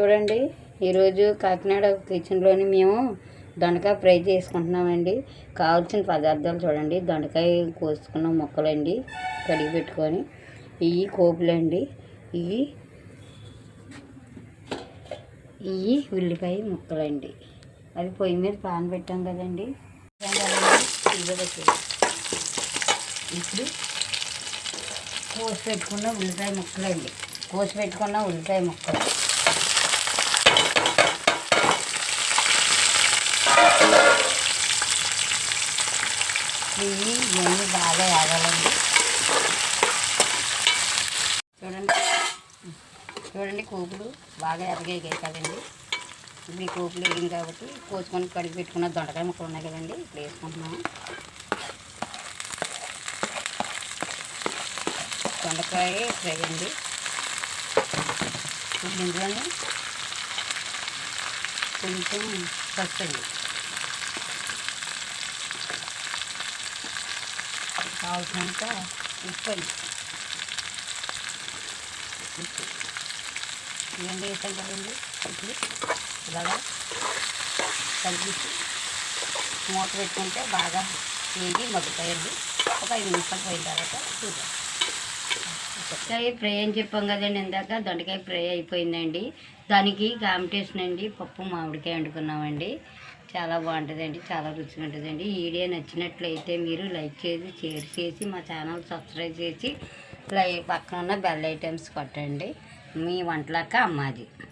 చూడండి, ఈరోజు కాకినాడ కిచెన్లోని మేము దొండకాయ ఫ్రై చేసుకుంటున్నామండి. కావాల్సిన పదార్థాలు చూడండి. దొండకాయ కోసుకున్న ముక్కలండి, కడిగి పెట్టుకొని. ఇవి కోపులండి, ఇవి ఉల్లిపాయ ముక్కలండి. అది పొయ్యి మీద పాన్ పెట్టాం కదండి. ఇప్పుడు కోసి పెట్టుకున్న ఉల్లిపాయ ముక్కలండి, ఇవన్నీ బాగా ఆగాలండి. చూడండి కోపులు బాగా ఎరగాయి కదండి. ఇప్పుడు ఈ కోపులు వేగింది కాబట్టి కోసుకొని కడిగి పెట్టుకున్న దొండకాయ ముక్కలు ఉన్నాయి కదండి, ఇప్పుడు వేసుకుంటున్నాము. దొండకాయ ఫ్రై అండి. ఇప్పుడు ఇందులోనే కొంచెం పసుపు అండి, కావాల్సినంత ఉప్పు అండి. ఇవన్నీ వేసాం కదండి. ఇప్పుడు ఇలాగా కలిపి మూత పెట్టుకుంటే బాగా వేగి మగ్గుతాయండి. ఒక 5 నిమిషాలు పోయిన తర్వాత చూద్దాం. దొండకాయ ఫ్రై అని చెప్పాం కదండి ఇందాక. దొండకాయ ఫ్రై అయిపోయిందండి. దానికి కాంబినేషన్ అండి పప్పు మామిడికాయ వండుకున్నామండి. చాలా బాగుంటుందండి, చాలా రుచిగా ఉంటుందండి. ఈ వీడియో నచ్చినట్లయితే మీరు లైక్ చేసి, షేర్ చేసి, మా ఛానల్ సబ్స్క్రైబ్ చేసి పక్కన ఉన్న బెల్ ఐటమ్స్ కొట్టండి. మీ వంటలక్క అమ్మాజీ.